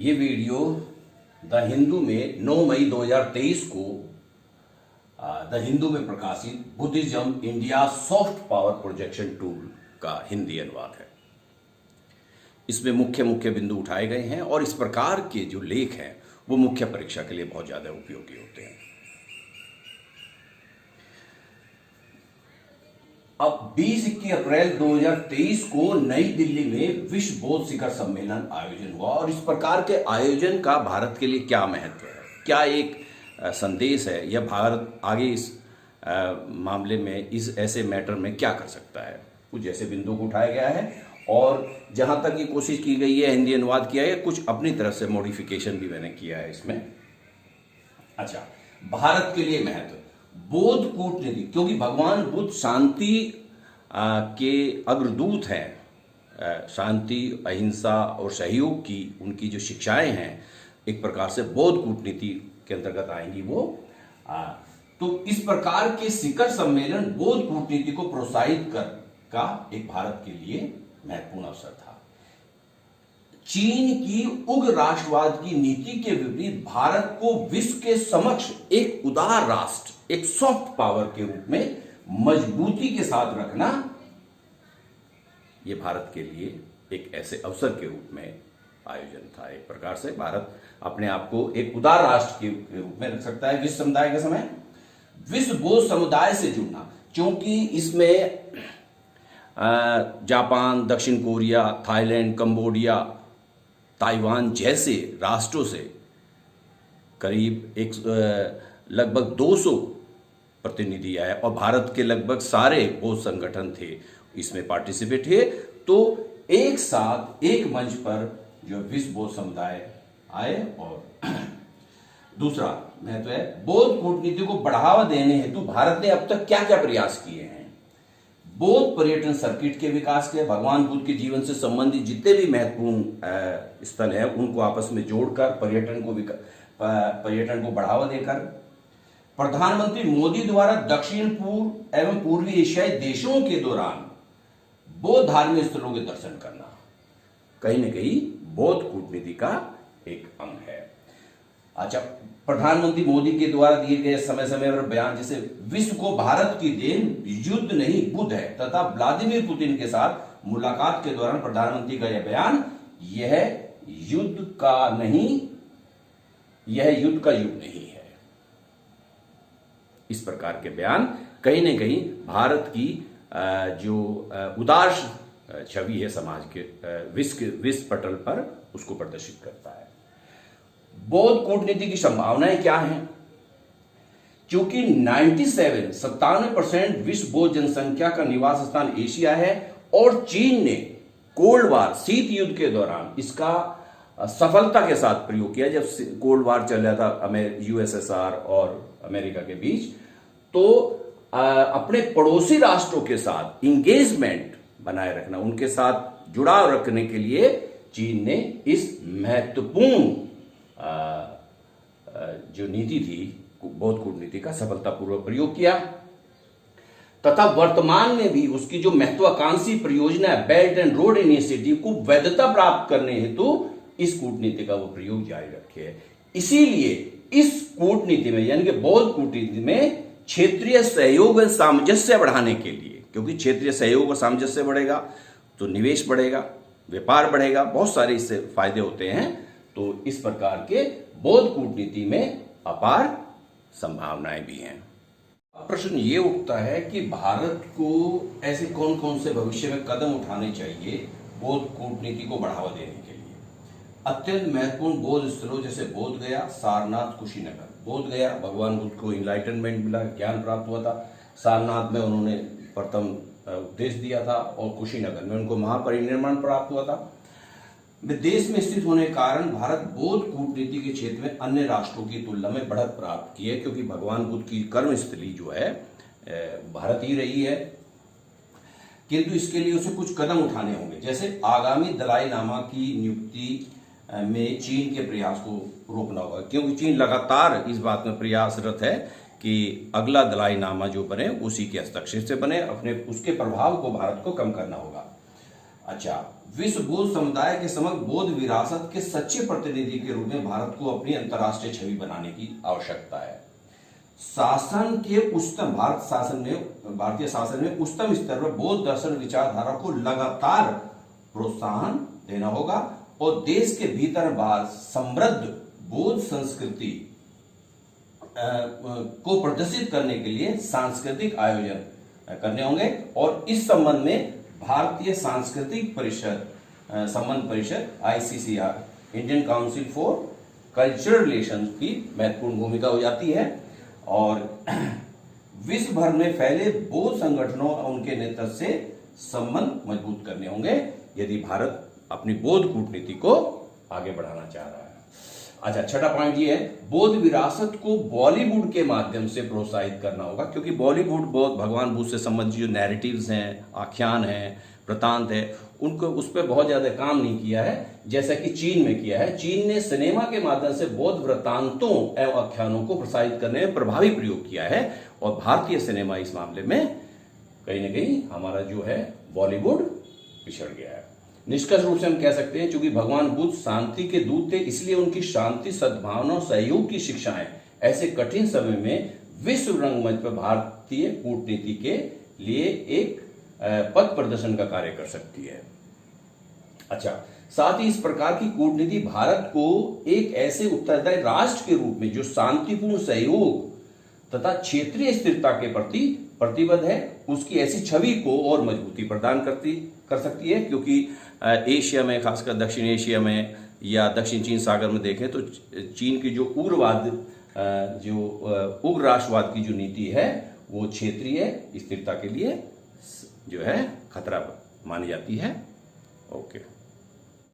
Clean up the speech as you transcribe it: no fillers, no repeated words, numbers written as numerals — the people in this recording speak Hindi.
ये वीडियो द हिंदू में 9 मई 2023 को द हिंदू में प्रकाशित Buddhism India soft power projection tool का हिंदी अनुवाद है। इसमें मुख्य मुख्य बिंदु उठाए गए हैं और इस प्रकार के जो लेख हैं वो मुख्य परीक्षा के लिए बहुत ज्यादा उपयोगी होते हैं। अब 20-21 अप्रैल 2023 को नई दिल्ली में विश्व बौद्ध शिखर सम्मेलन आयोजन हुआ और इस प्रकार के आयोजन का भारत के लिए क्या महत्व है, क्या एक संदेश है, यह भारत आगे इस मामले में इस ऐसे मैटर में क्या कर सकता है, कुछ ऐसे बिंदु को उठाया गया है और जहां तक ये कोशिश की गई है हिंदी अनुवाद किया है, कुछ अपनी तरफ से मॉडिफिकेशन भी मैंने किया है इसमें। अच्छा, भारत के लिए महत्व बौद्ध कूटनीति, क्योंकि भगवान बुद्ध शांति के अग्रदूत हैं। शांति, अहिंसा और सहयोग की उनकी जो शिक्षाएं हैं एक प्रकार से बौद्ध कूटनीति के अंतर्गत आएंगी वो। तो इस प्रकार के शिखर सम्मेलन बौद्ध कूटनीति को प्रोत्साहित कर का एक भारत के लिए महत्वपूर्ण अवसर था। चीन की उग्र राष्ट्रवाद की नीति के विपरीत भारत को विश्व के समक्ष एक उदार राष्ट्र, एक सॉफ्ट पावर के रूप में मजबूती के साथ रखना, यह भारत के लिए एक ऐसे अवसर के रूप में आयोजन था। एक प्रकार से भारत अपने आप को एक उदार राष्ट्र के रूप में रख सकता है विश्व समुदाय के समय। विश्व बौद्ध समुदाय से जुड़ना, क्योंकि इसमें जापान, दक्षिण कोरिया, थाईलैंड, कंबोडिया, ताइवान जैसे राष्ट्रों से करीब लगभग 200 प्रतिनिधि आए और भारत के लगभग सारे बौद्ध संगठन थे इसमें पार्टिसिपेट हुए। तो एक साथ एक मंच पर जो विश्व बौद्ध समुदाय आए। और दूसरा महत्व है बौद्ध कूटनीति को बढ़ावा देने हेतु भारत ने अब तक क्या क्या प्रयास किए हैं। बौद्ध पर्यटन सर्किट के विकास के, भगवान बुद्ध के जीवन से संबंधित जितने भी महत्वपूर्ण स्थल हैं उनको आपस में जोड़कर पर्यटन को बढ़ावा देकर, प्रधानमंत्री मोदी द्वारा दक्षिण पूर्व एवं पूर्वी एशियाई देशों के दौरान बौद्ध धार्मिक स्थलों के दर्शन करना कहीं न कहीं बौद्ध कूटनीति का एक अंग है। अच्छा, प्रधानमंत्री मोदी के द्वारा दिए गए समय समय पर बयान, जैसे विश्व को भारत की देन युद्ध नहीं बुद्ध है, तथा व्लादिमीर पुतिन के साथ मुलाकात के दौरान प्रधानमंत्री का यह बयान, यह युद्ध का नहीं, यह युद्ध का युग नहीं है। इस प्रकार के बयान कहीं न कहीं भारत की जो उदार छवि है समाज के विश्व पटल पर उसको प्रदर्शित करता है। बौद्ध कूटनीति की संभावनाएं क्या हैं? क्योंकि 97% विश्व बौद्ध जनसंख्या का निवास स्थान एशिया है और चीन ने कोल्ड वार, शीत युद्ध के दौरान इसका सफलता के साथ प्रयोग किया। जब कोल्ड वार चल रहा था यूएसएसआर और अमेरिका के बीच, तो अपने पड़ोसी राष्ट्रों के साथ इंगेजमेंट बनाए रखना, उनके साथ जुड़ाव रखने के लिए चीन ने इस महत्वपूर्ण जो नीति थी बौद्ध कूटनीति का सफलतापूर्वक प्रयोग किया, तथा वर्तमान में भी उसकी जो महत्वाकांक्षी परियोजना है बेल्ट एंड रोड इनिशिएटिव को वैधता प्राप्त करने हेतु इस कूटनीति का वो प्रयोग जारी रखे है। इसीलिए इस कूटनीति में, यानी कि बौद्ध कूटनीति में, क्षेत्रीय सहयोग और सामंजस्य बढ़ाने के लिए, क्योंकि क्षेत्रीय सहयोग और सामंजस्य बढ़ेगा तो निवेश बढ़ेगा, व्यापार बढ़ेगा, बहुत सारे इससे फायदे होते हैं। तो इस प्रकार के बौद्ध कूटनीति में अपार संभावनाएं भी हैं। प्रश्न ये उठता है कि भारत को ऐसे कौन कौन से भविष्य में कदम उठाने चाहिए बौद्ध कूटनीति को बढ़ावा देने के लिए। अत्यंत महत्वपूर्ण बौद्ध स्थलों जैसे बोध गया, सारनाथ, कुशीनगर। बोध गया, भगवान बुद्ध को इनलाइटनमेंट मिला, ज्ञान प्राप्त हुआ था। सारनाथ में उन्होंने प्रथम उपदेश दिया था और कुशीनगर में उनको महापरिनिर्वाण प्राप्त हुआ था। विदेश में स्थित होने के कारण भारत बौद्ध कूटनीति के क्षेत्र में अन्य राष्ट्रों की तुलना में बढ़त प्राप्त की है, क्योंकि भगवान बुद्ध की कर्मस्थली जो है भारत ही रही है। किंतु इसके लिए उसे कुछ कदम उठाने होंगे, जैसे आगामी दलाई लामा की नियुक्ति में चीन के प्रयास को रोकना होगा, क्योंकि चीन लगातार इस बात में प्रयासरत है कि अगला दलाई लामा जो बने उसी के हस्तक्षेप से बने, अपने उसके प्रभाव को भारत को कम करना होगा। अच्छा, विश्व बौद्ध समुदाय के समक्ष बौद्ध विरासत के सच्चे प्रतिनिधि के रूप में भारत को अपनी अंतर्राष्ट्रीय छवि बनाने की आवश्यकता है। शासन के उच्चतम भारतीय शासन में उच्चतम स्तर पर बौद्ध दर्शन विचारधारा को लगातार प्रोत्साहन देना होगा और देश के भीतर बाहर समृद्ध बौद्ध संस्कृति को प्रदर्शित करने के लिए सांस्कृतिक आयोजन करने होंगे और इस संबंध में भारतीय सांस्कृतिक परिषद संबंध परिषद ICCR Indian council for cultural relations की महत्वपूर्ण भूमिका हो जाती है और विश्व भर में फैले बौद्ध संगठनों और उनके नेतृत्व से संबंध मजबूत करने होंगे यदि भारत अपनी बौद्ध कूटनीति को आगे बढ़ाना चाह रहा है। अच्छा, छठा पॉइंट ये है, बौद्ध विरासत को बॉलीवुड के माध्यम से प्रोत्साहित करना होगा क्योंकि बॉलीवुड बहुत भगवान बुद्ध से संबंधित जो नैरेटिव्स हैं, आख्यान हैं, वृतांत है, उनको उस पर बहुत ज्यादा काम नहीं किया है जैसा कि चीन में किया है। चीन ने सिनेमा के माध्यम से बौद्ध वृतांतों एवं आख्यानों को प्रसारित करने में प्रभावी प्रयोग किया है और भारतीय सिनेमा इस मामले में कहीं ना कहीं हमारा जो है बॉलीवुड पिछड़ गया है। निष्कर्ष रूप से हम कह सकते हैं क्योंकि भगवान बुद्ध शांति के दूत थे, इसलिए उनकी शांति, सद्भावना और सहयोग की शिक्षाएं ऐसे कठिन समय में विश्व रंगमंच पर भारतीय कूटनीति के लिए एक पथ प्रदर्शन का कार्य कर सकती है। अच्छा, साथ ही इस प्रकार की कूटनीति भारत को एक ऐसे उत्तरदायी राष्ट्र के रूप में जो शांतिपूर्ण सहयोग तथा क्षेत्रीय स्थिरता के प्रति प्रतिबद्ध है, उसकी ऐसी छवि को और मजबूती प्रदान कर सकती है क्योंकि एशिया में, खासकर दक्षिण एशिया में या दक्षिण चीन सागर में देखें तो चीन की जो उग्र राष्ट्रवाद की जो नीति है वो क्षेत्रीय स्थिरता के लिए जो है खतरा मानी जाती है। ओके।